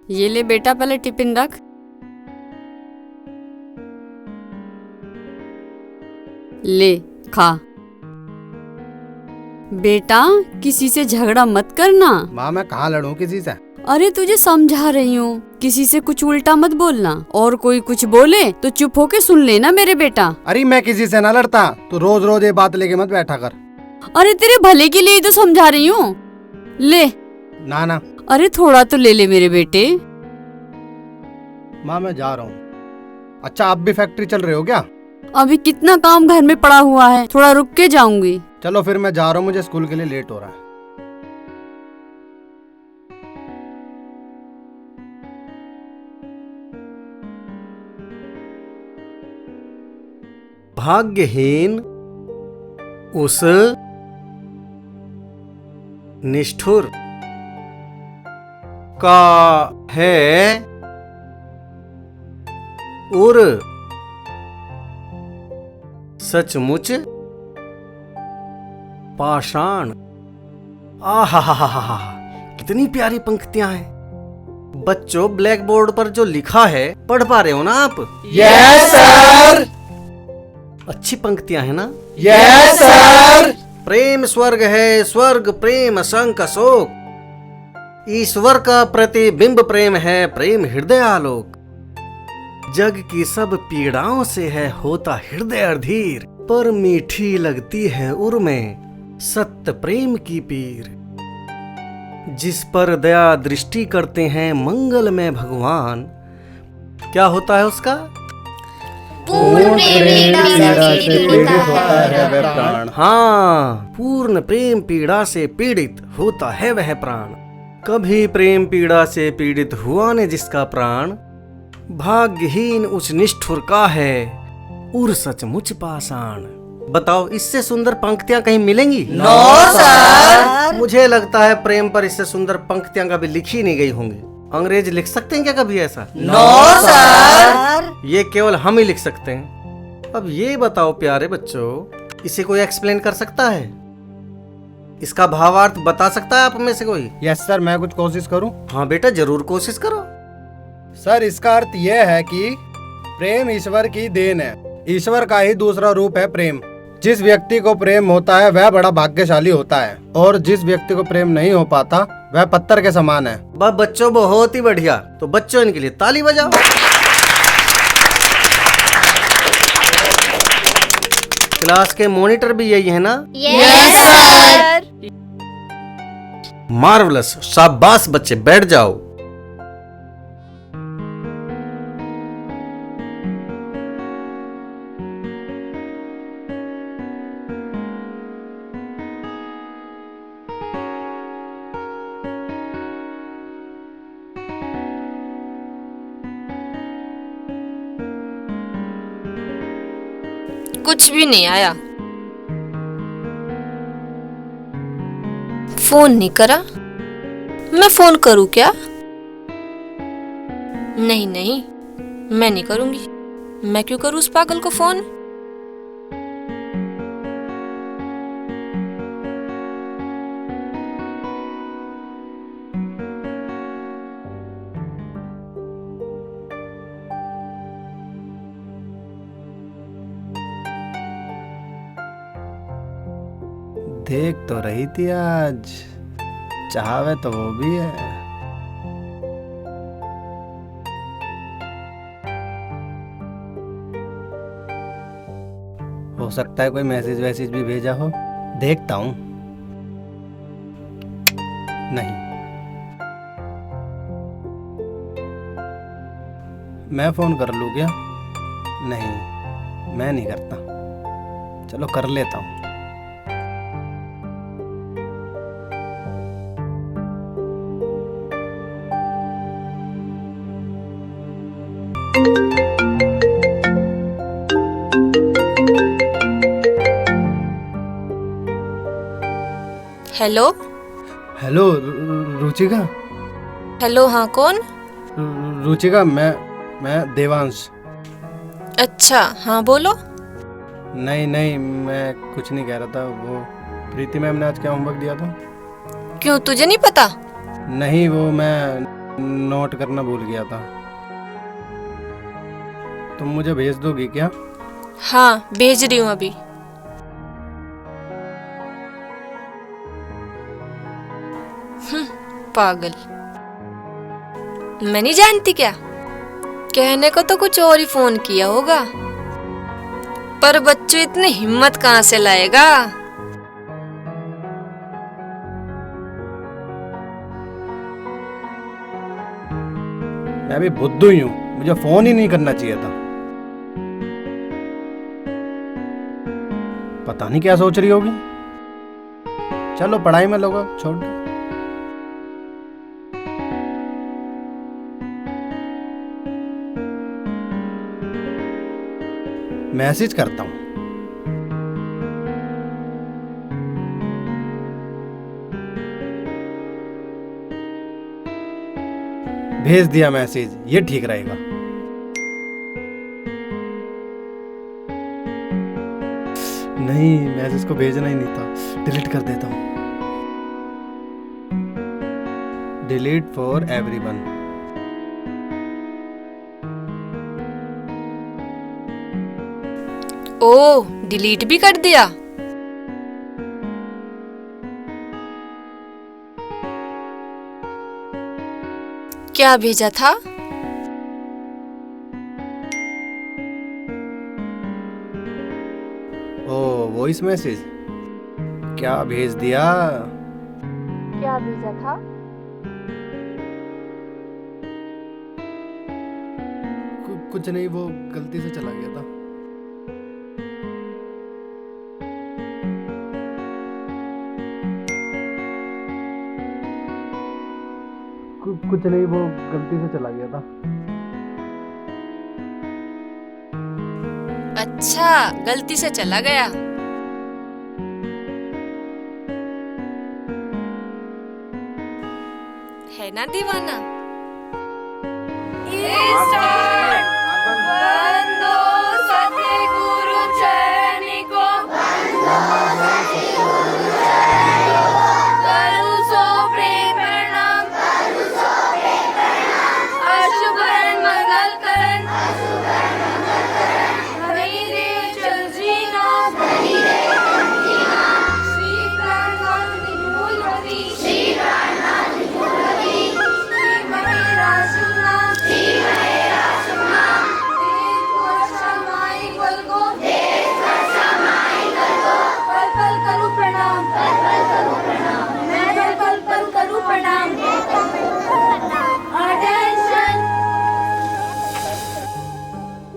ये ले बेटा, पहले टिफिन रख। ले खा। बेटा किसी से झगड़ा मत करना। माँ मैं कहाँ लड़ूं किसी से। अरे तुझे समझा रही हूँ, किसी से कुछ उल्टा मत बोलना, और कोई कुछ बोले तो चुप होके सुन लेना मेरे बेटा। अरे मैं किसी से ना लड़ता, तू रोज रोज ये बात लेके मत बैठा कर। अरे तेरे भले के लिए ही तो समझा रही हूँ। ले। ना ना अरे थोड़ा तो ले ले मेरे बेटे। माँ मैं जा रहा हूँ। अच्छा आप भी फैक्ट्री चल रहे हो क्या? अभी कितना काम घर में पड़ा हुआ है, थोड़ा रुक के जाऊंगी। चलो फिर मैं जा रहा हूँ, मुझे स्कूल के लिए लेट हो रहा है। भाग्यहीन उस निष्ठुर का है और सचमुच पाषाण। आहा, कितनी प्यारी पंक्तियां हैं। बच्चों ब्लैक बोर्ड पर जो लिखा है पढ़ पा रहे हो ना आप? Yes sir. अच्छी पंक्तियां हैं ना? Yes sir. प्रेम स्वर्ग है, स्वर्ग प्रेम असंक शोक। ईश्वर का प्रतिबिंब प्रेम है, प्रेम हृदय आलोक। जग की सब पीड़ाओं से है होता हृदय अधीर, पर मीठी लगती है उर्में सत्य प्रेम की पीर। जिस पर दया दृष्टि करते हैं मंगल में भगवान, क्या होता है उसका? पूर्ण प्रेम पीड़ा से पीड़ित होता है वह प्राण। हाँ, पूर्ण प्रेम पीड़ा से पीड़ित होता है वह प्राण। कभी प्रेम पीड़ा से पीड़ित हुआ ने जिसका प्राण, भाग्यहीन उस निष्ठुर का है उर सचमुच पाषाण। बताओ इससे सुंदर पंक्तियां कहीं मिलेंगी? No sir. मुझे लगता है प्रेम पर इससे सुंदर पंक्तियां कभी लिखी नहीं गई होंगी। अंग्रेज लिख सकते हैं क्या कभी ऐसा? No sir. ये केवल हम ही लिख सकते हैं। अब ये बताओ प्यारे बच्चों, इसे कोई एक्सप्लेन कर सकता है? इसका भावार्थ बता सकता है आप में से कोई? यस सर, मैं कुछ कोशिश करूँ। हाँ बेटा जरूर कोशिश करो। सर इसका अर्थ यह है कि प्रेम ईश्वर की देन है, ईश्वर का ही दूसरा रूप है प्रेम। जिस व्यक्ति को प्रेम होता है वह बड़ा भाग्यशाली होता है, और जिस व्यक्ति को प्रेम नहीं हो पाता वह पत्थर के समान है। बस बच्चों बहुत ही बढ़िया। तो बच्चों इनके लिए ताली बजाओ। क्लास के मॉनिटर भी यही है ना? Yes sir. मार्वलस, शाबाश बच्चे, बैठ जाओ। कुछ भी नहीं आया। फोन नहीं करा, मैं फोन करूं क्या? नहीं नहीं, मैं नहीं करूंगी। मैं क्यों करूं उस पागल को फोन? देख तो रही थी आज, चाहवे तो वो भी है। हो सकता है कोई मैसेज वैसेज भी भेजा हो, देखता हूँ। नहीं, मैं फोन कर लूँ क्या? नहीं, मैं नहीं करता। चलो कर लेता हूँ। हेलो। हेलो रुचिका। हेलो, हाँ कौन? रुचिका, मैं देवांश। अच्छा हाँ बोलो। नहीं नहीं, मैं कुछ नहीं कह रहा था। वो प्रीति मैम ने आज क्या होमवर्क दिया था? क्यों, तुझे नहीं पता? नहीं, वो मैं नोट करना भूल गया था। तुम मुझे भेज दोगी क्या? हाँ, भेज रही हूँ अभी। पागल, मैं नहीं जानती क्या? कहने को तो कुछ और ही फोन किया होगा, पर बच्चों इतनी हिम्मत कहाँ से लाएगा? मैं भी बुद्धू ही हूँ, मुझे फोन ही नहीं करना चाहिए था। पता नहीं क्या सोच रही होगी। चलो पढ़ाई में लोगों छोड़ दो। मैसेज करता हूँ। भेज दिया मैसेज, ये ठीक रहेगा। नहीं, मैसेज को भेजना ही नहीं था, डिलीट कर देता हूँ। Delete for everyone. Oh, delete भी कर दिया। क्या भेजा था? ओ, वॉइस मैसेज क्या भेज दिया? क्या भेजा था? कुछ नहीं, वो गलती से चला गया था। कुछ नहीं, वो गलती से चला गया था। अच्छा, गलती से चला गया। है ना दीवाना?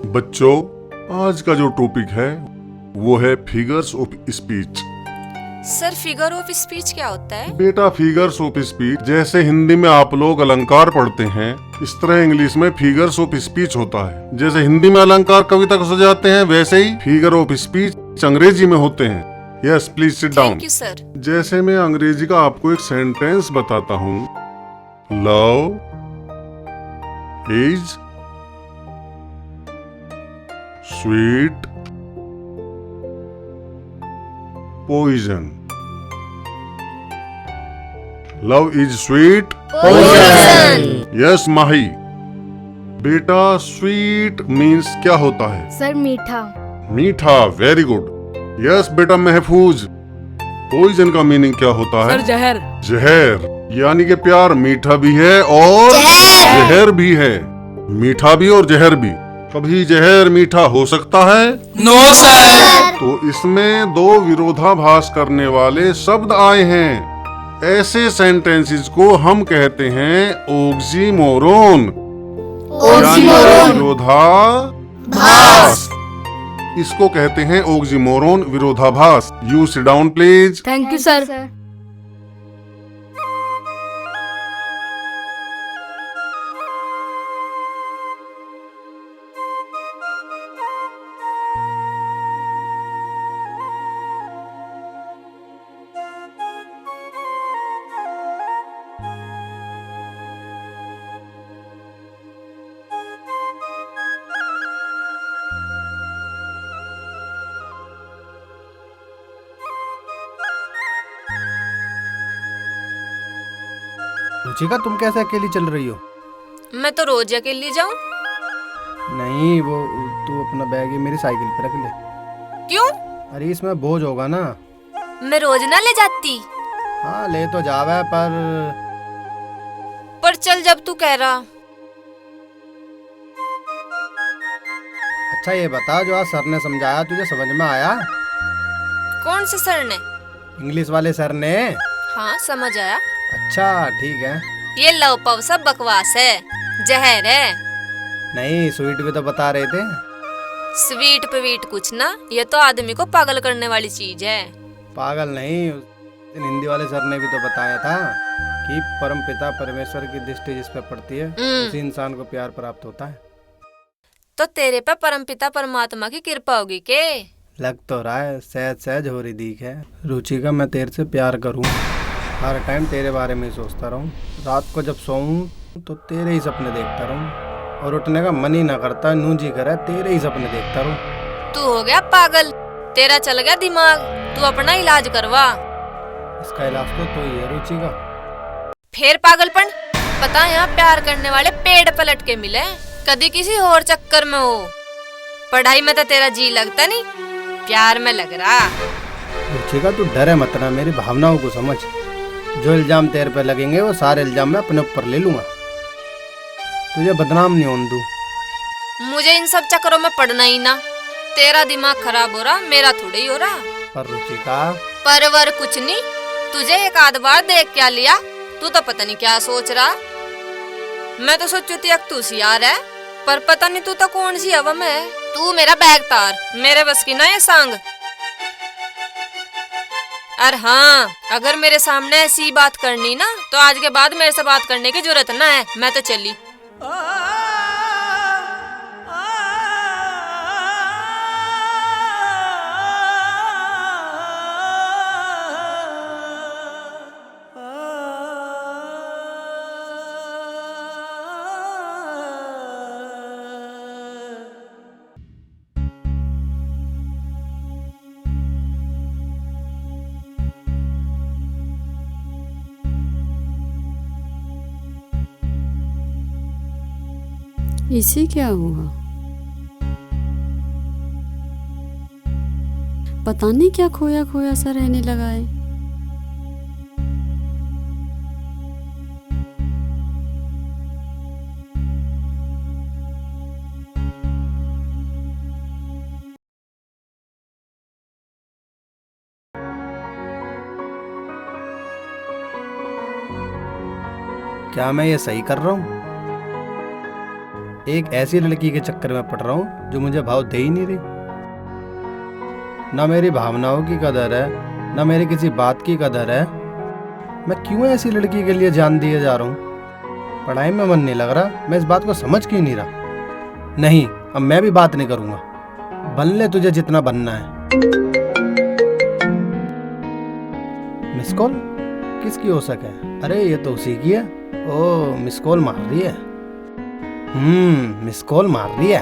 बच्चों, आज का जो टॉपिक है वो है figures of speech. Sir, figure of speech क्या होता है? बेटा, फिगर्स ऑफ स्पीच जैसे हिंदी में आप लोग अलंकार पढ़ते हैं, इस तरह इंग्लिश में फिगर्स ऑफ स्पीच होता है। जैसे हिंदी में अलंकार कविता को सजाते हैं, वैसे ही फिगर ऑफ स्पीच अंग्रेजी में होते हैं। Yes, please sit down. Thank you sir. जैसे मैं अंग्रेजी का आपको एक सेंटेंस बताता हूँ। Love is sweet poison. Love is sweet Poison. Yes, माही। बेटा, स्वीट मीन्स क्या होता है? सर मीठा। मीठा, वेरी गुड। यस बेटा महफूज। पॉइजन का मीनिंग क्या होता है? सर जहर। जहर, यानी कि प्यार मीठा भी है और जहर भी है। मीठा भी और जहर भी। कभी जहर मीठा हो सकता है? No sir. तो इसमें दो विरोधाभास करने वाले शब्द आए हैं। ऐसे सेंटेंसेस को हम कहते हैं ऑक्सीमोरोन, ऑक्सीमोरोन। विरोधाभास। इसको कहते हैं ऑक्सीमोरोन, विरोधाभास। You sit down please. Thank you sir. Ruchika, तुम कैसे अकेली चल रही हो? मैं तो रोज अकेली जाऊं। नहीं, वो तू अपना बैग ही मेरी साइकिल पे रख ले। क्यों? अरे इसमें बोझ होगा ना। मैं रोज ना ले जाती। हाँ ले तो जावे पर चल जब तू कह रहा। अच्छा ये बता, जो आज सर ने समझाया तुझे समझ में आया? कौन से सर ने? इंग्लिश वाले सर ने। हाँ समझ आया। अच्छा ठीक है। ये लव पव सब बकवास है, जहर है। नहीं स्वीट भी तो बता रहे थे। स्वीट पवीट कुछ ना, ये तो आदमी को पागल करने वाली चीज है। पागल नहीं, उस दिन हिंदी वाले सर ने भी तो बताया था कि परम पिता परमेश्वर की दृष्टि जिस पे पड़ती है उसी इंसान को प्यार प्राप्त होता है। तो तेरे पे परमपिता परमात्मा की कृपा होगी के? लग तो रहा है, सहज सहज हो रही दीख है। रुचिका मैं तेरे से प्यार करूं, हर टाइम तेरे बारे में ही सोचता रहूं, रात को जब सोऊं तो तेरे ही सपने देखता रहूं और उठने का मन ही ना करता, नू जी करे तेरे ही सपने देखता रहूं। तू हो गया पागल, तेरा चल गया दिमाग, तू अपना इलाज करवा। इसका इलाज तो तू ही है रुचिका। फिर पागलपन? पता यहाँ प्यार करने वाले पेड़ पलट के मिले, कभी किसी और चक्कर में हो। पढ़ाई में तो तेरा जी लगता नहीं, प्यार में लग रहा। रुचिका तू डरे मत ना, मेरी भावनाओं को समझ। जो इल्जाम तेरे पे लगेंगे वो सारे इल्जाम मैं अपने ऊपर ले लूंगा, तुझे बदनाम नहीं होने दूं। मुझे इन सब चक्करों में पड़ना ही ना। तेरा दिमाग खराब हो रहा, मेरा थोड़े ही हो रहा। पर रुचिका। परवर कुछ नहीं, तुझे एक आध बार देख क्या लिया, तू तो पता नहीं क्या सोच रहा। मैं तो सोचती थी अब तू सियार है, पर पता नहीं तू तो कौन सी हवा में है। तू मेरा बैग तार, मेरे बस की ना ये सांग। और हाँ, अगर मेरे सामने ऐसी बात करनी ना तो आज के बाद मेरे से बात करने की जरूरत ना है, मैं तो चली। इसे क्या हुआ? पता नहीं क्या खोया खोया सा रहने लगा है। क्या मैं ये सही कर रहा हूँ? एक ऐसी लड़की के चक्कर में पड़ रहा हूँ जो मुझे भाव दे ही नहीं रही। ना मेरी भावनाओं की कदर है, ना मेरी किसी बात की कदर है। मैं क्यों ऐसी लड़की के लिए जान दिए जा रहा हूँ? पढ़ाई में मन नहीं लग रहा, मैं इस बात को समझ क्यों नहीं रहा? नहीं, अब मैं भी बात नहीं करूँगा। बन ले तुझे जितना बनना है। मिस कॉल किसकी हो सके? अरे ये तो उसी की है। ओ मिस कॉल मार रही है। मिस कॉल मार रही है।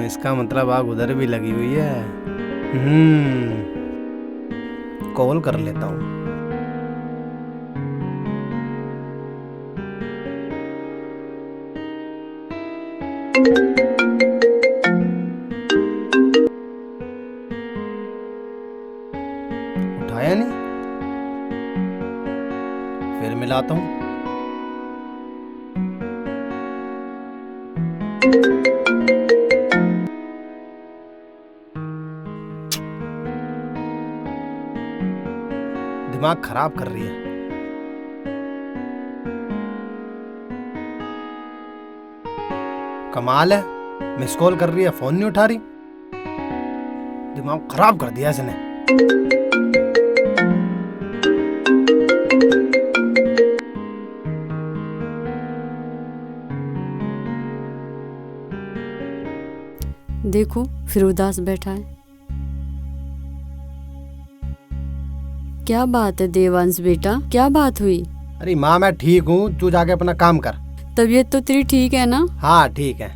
इसका मतलब आग उधर भी लगी हुई है। कॉल कर लेता हूँ। उठाया नहीं, फिर मिलाता हूँ। दिमाग खराब कर रही है। कमाल है, मिस कॉल कर रही है, फोन नहीं उठा रही। दिमाग खराब कर दिया इसने। देखो फिर उदास बैठा है। क्या बात है देवांश बेटा, क्या बात हुई? अरे माँ मैं ठीक हूँ, तू जाके अपना काम कर। तबीयत तो तेरी ठीक है ना? हाँ ठीक है।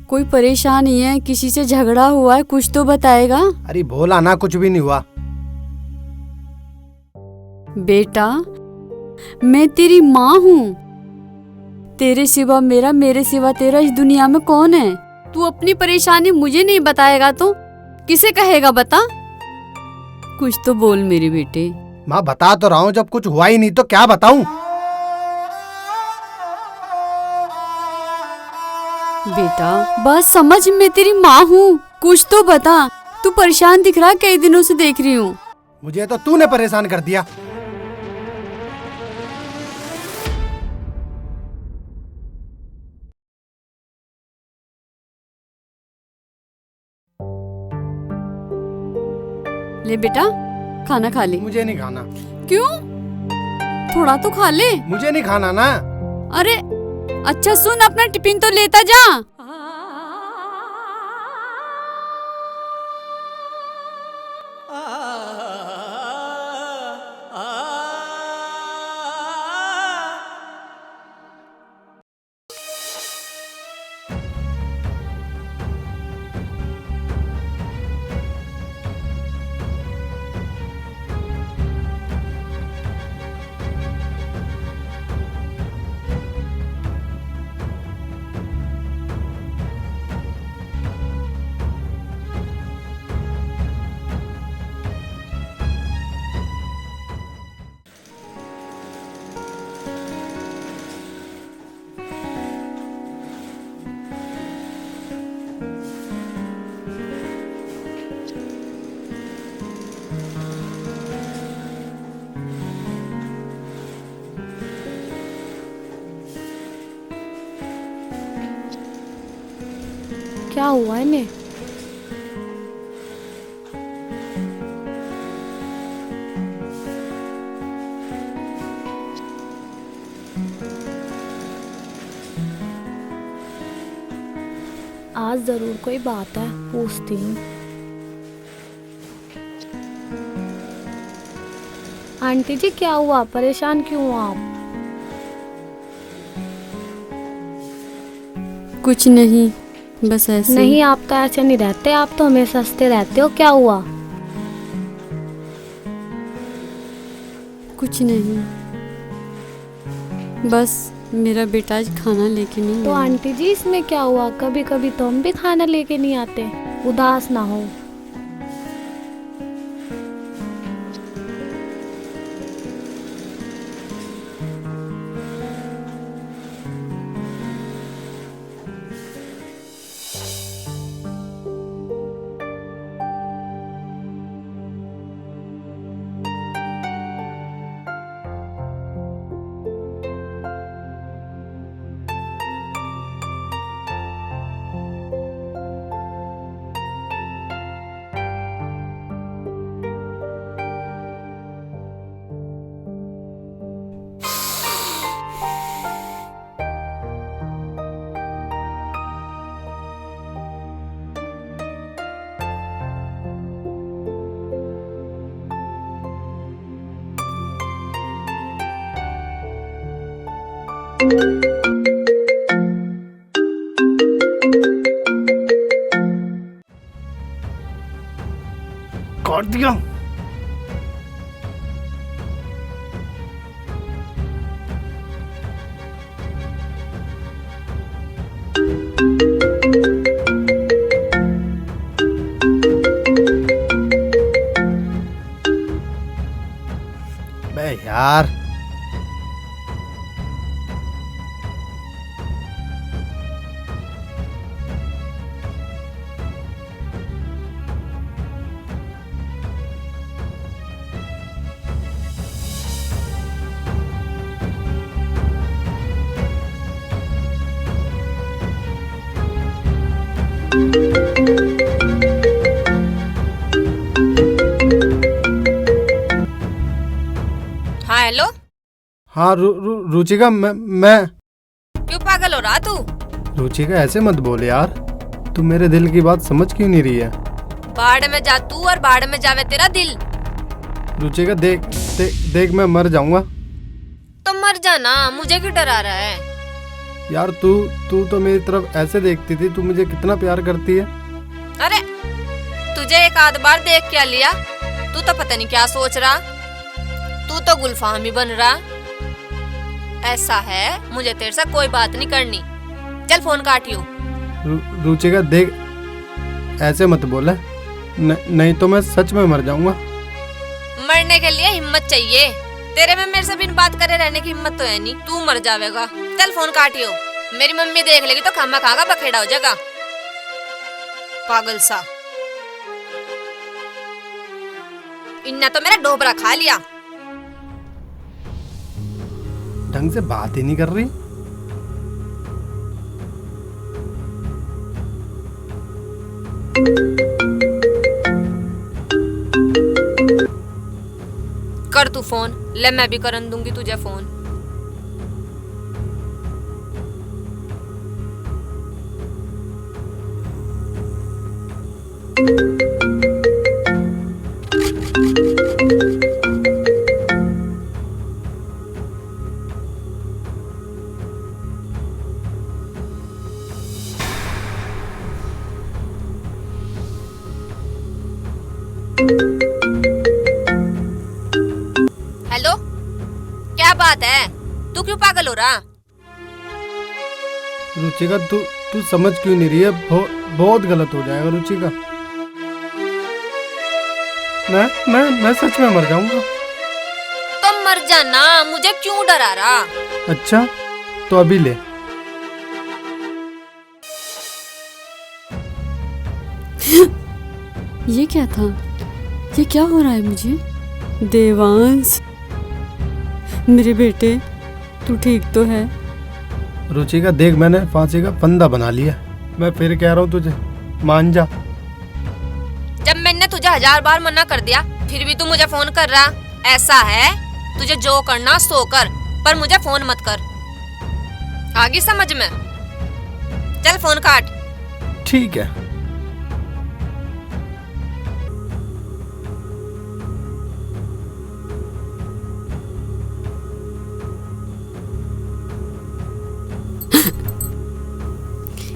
कोई परेशानी है, किसी से झगड़ा हुआ है, कुछ तो बताएगा। अरे भोला ना, कुछ भी नहीं हुआ। बेटा, मैं तेरी माँ हूँ। तेरे सिवा मेरा, मेरे सिवा तेरा इस दुनिया में कौन है? तू अपनी परेशानी मुझे नहीं बताएगा तो किसे कहेगा? बता, कुछ तो बोल मेरे बेटे। माँ बता तो रहा हूँ, जब कुछ हुआ ही नहीं तो क्या बताऊँ? बेटा बस समझ, मैं तेरी माँ हूँ, कुछ तो बता। तू परेशान दिख रहा, कई दिनों से देख रही हूँ। मुझे तो तूने परेशान कर दिया। ले बेटा, खाना खा ले। मुझे नहीं खाना। क्यों? थोड़ा तो खा ले। मुझे नहीं खाना ना। अरे अच्छा सुन, अपना टिफिन तो लेता जा। क्या हुआ इन्हें? आज जरूर कोई बात है, पूछती हूँ। आंटी जी क्या हुआ, परेशान क्यों हुआ आप? कुछ नहीं, बस ऐसे। नहीं, आप तो ऐसे नहीं रहते, आप तो हमेशा हंसते रहते हो। क्या हुआ? कुछ नहीं, बस मेरा बेटा आज खाना लेके नहीं तो आया। आंटी जी इसमें क्या हुआ? कभी कभी तो हम भी खाना लेके नहीं आते, उदास ना हो। काट दिया। बे यार, हाँ हेलो, हाँ रुचिका, मैं क्यों पागल हो रहा तू? रुचिका ऐसे मत बोल यार, तू मेरे दिल की बात समझ क्यों नहीं रही है? बाढ़ में जा तू और बाढ़ में जावे तेरा दिल। रुचिका देख देख, मैं मर जाऊंगा। तो मर जाना, मुझे क्यों डरा रहा है? यार तू तो मेरी तरफ ऐसे देखती थी, तू मुझे कितना प्यार करती है। अरे तुझे एक आध बार देख क्या लिया, तू तो पता नहीं क्या सोच रहा। तू तो गुलफाम ही बन रहा। ऐसा है, मुझे तेरे से कोई बात नहीं करनी। चल फोन काटियो। रुचिका देख, ऐसे मत बोला, नहीं तो मैं सच में मर जाऊंगा। मरने के लिए हिम्मत चाहिए। तेरे में मेरे से बिन बात करे रहने की हिम्मत तो है नहीं। तू मर जाएगा। चल फोन काटियो। मेरी मम्मी देख लेगी तो खामा खागा बखेड़ा हो जाएगा। पागल सा। इन्ना तो मेरा डोबरा खा लिया। ढंग से बात ही नहीं कर रही। कर तू फोन। ले मैं भी करन दूंगी तुझे फोन। हेलो, क्या बात है? तू क्यों पागल हो रहा? रुचिका तू समझ क्यों नहीं रही है? बहुत गलत हो जाएगा रुचिका। मैं सच में मर जाऊंगा। तो मर जाना, मुझे क्यों डरा रहा? अच्छा तो अभी ले। ये क्या था? ये क्या हो रहा है मुझे? देवांश, मेरे बेटे, तू ठीक तो है? रुचिका देख, मैंने फांसी का फंदा बना लिया। मैं फिर कह रहा हूँ तुझे, मान जा। जब मैंने तुझे 1000 बार मना कर दिया, फिर भी तू मुझे फोन कर रहा। ऐसा है, तुझे जो करना सो कर, पर मुझे फोन मत कर। आगे समझ में? चल फोन काट। ठीक है।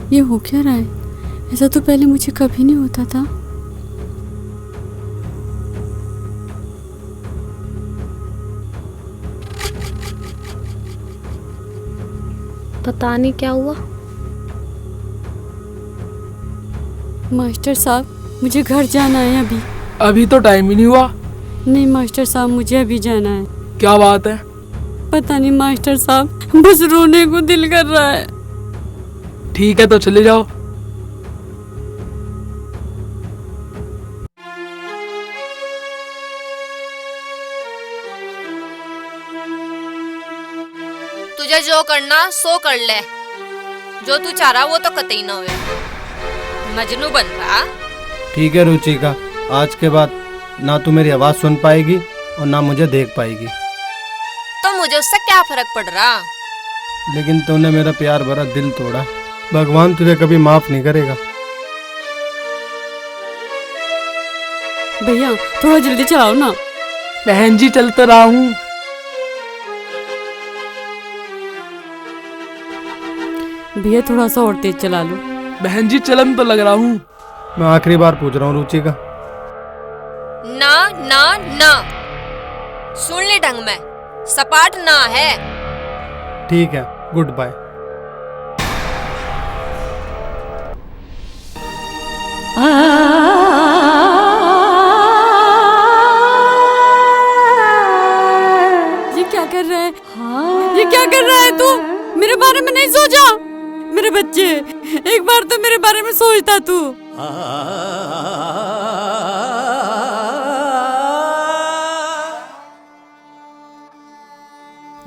ये हो क्या रहा है? ऐसा तो पहले मुझे कभी नहीं होता था। पता नहीं क्या हुआ। मास्टर साहब, मुझे घर जाना है अभी। अभी तो टाइम ही नहीं हुआ। नहीं मास्टर साहब, मुझे अभी जाना है। क्या बात है? पता नहीं मास्टर साहब, बस रोने को दिल कर रहा है। ठीक है तो चले जाओ। तुझे जो करना सो कर ले। जो तू चाह रहा वो तो कतई ना हुए। मजनू बन रहा। ठीक है रुचिका, आज के बाद ना तू मेरी आवाज सुन पाएगी और ना मुझे देख पाएगी। तो मुझे उससे क्या फर्क पड़ रहा? लेकिन तूने मेरा प्यार भरा दिल तोड़ा। भगवान तुझे कभी माफ नहीं करेगा। भैया थोड़ा जल्दी चलाओ ना। बहन जी चल तो रहा हूँ। भैया थोड़ा सा और तेज चला लो। बहन जी चलन तो लग रहा हूँ। मैं आखिरी बार पूछ रहा हूँ रुचिका। ना ना ना, सुन ले ढंग में, सपाट ना है। ठीक है, गुड बाय। ये क्या कर रहा है? ये क्या कर रहा है तू? मेरे बारे में नहीं सोचा? मेरे बच्चे, एक बार तो मेरे बारे में सोचता तू।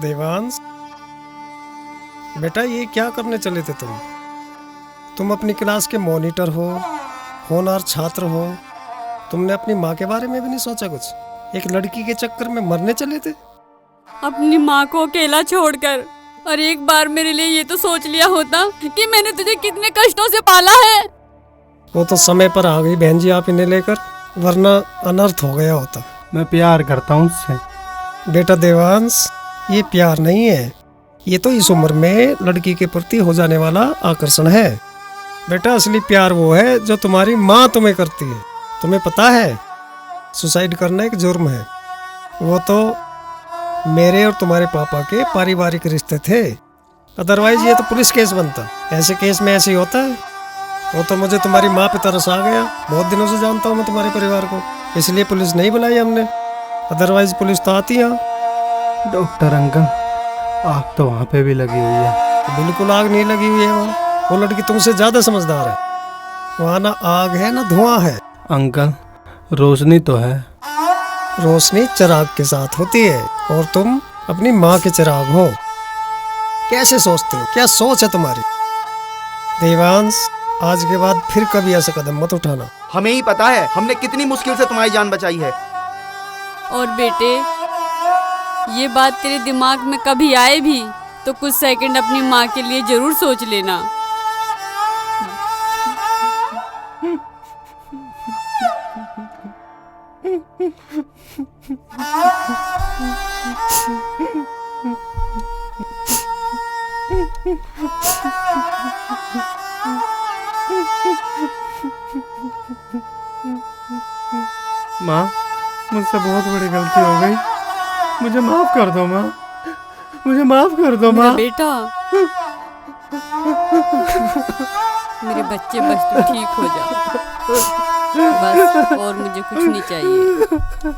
देवांश बेटा, ये क्या करने चले थे तुम अपनी क्लास के मॉनिटर हो, होनहार छात्र हो। तुमने अपनी माँ के बारे में भी नहीं सोचा कुछ? एक लड़की के चक्कर में मरने चले थे। अपनी माँ को अकेला छोड़कर। और एक बार मेरे लिए ये तो सोच लिया होता कि मैंने तुझे कितने कष्टों से पाला है। वो तो समय पर आ गई बहन जी आप इन्हें लेकर, वरना अनर्थ हो गया होता। मैं प्यार करता हूँ उससे। बेटा देवांश, ये प्यार नहीं है, ये तो इस उम्र में लड़की के प्रति हो जाने वाला आकर्षण है। बेटा असली प्यार वो है जो तुम्हारी माँ तुम्हें करती है। तुम्हें पता है सुसाइड करना एक जुर्म है। वो तो मेरे और तुम्हारे पापा के पारिवारिक रिश्ते थे, अदरवाइज ये तो पुलिस केस बनता। ऐसे केस में ऐसे ही होता है। वो तो मुझे तुम्हारी माँ पे तरस आ गया, बहुत दिनों से जानता हूँ मैं तुम्हारे परिवार को, इसलिए पुलिस नहीं बुलाई हमने, अदरवाइज पुलिस तो आती यहाँ। डॉक्टर अंकल, आग तो वहाँ पे भी लगी हुई है। बिल्कुल आग नहीं लगी हुई है वहाँ, वो लड़की तुमसे ज्यादा समझदार है। वहाँ ना आग है ना धुआं है। अंकल, रोशनी तो है। रोशनी चिराग के साथ होती है और तुम अपनी माँ के चिराग हो। कैसे सोचते हो, क्या सोच है तुम्हारी? देवांश, आज के बाद फिर कभी ऐसा कदम मत उठाना। हमें ही पता है हमने कितनी मुश्किल से तुम्हारी जान बचाई है। और बेटे, ये बात तेरे दिमाग में कभी आए भी तो कुछ सेकंड अपनी माँ के लिए जरूर सोच लेना। माँ, मुझसे बहुत बड़ी गलती हो गई, मुझे माफ कर दो माँ, मुझे माफ कर दो माँ। मेरा बेटा, मेरे बच्चे, बस तू ठीक हो जा बस, और मुझे कुछ नहीं चाहिए।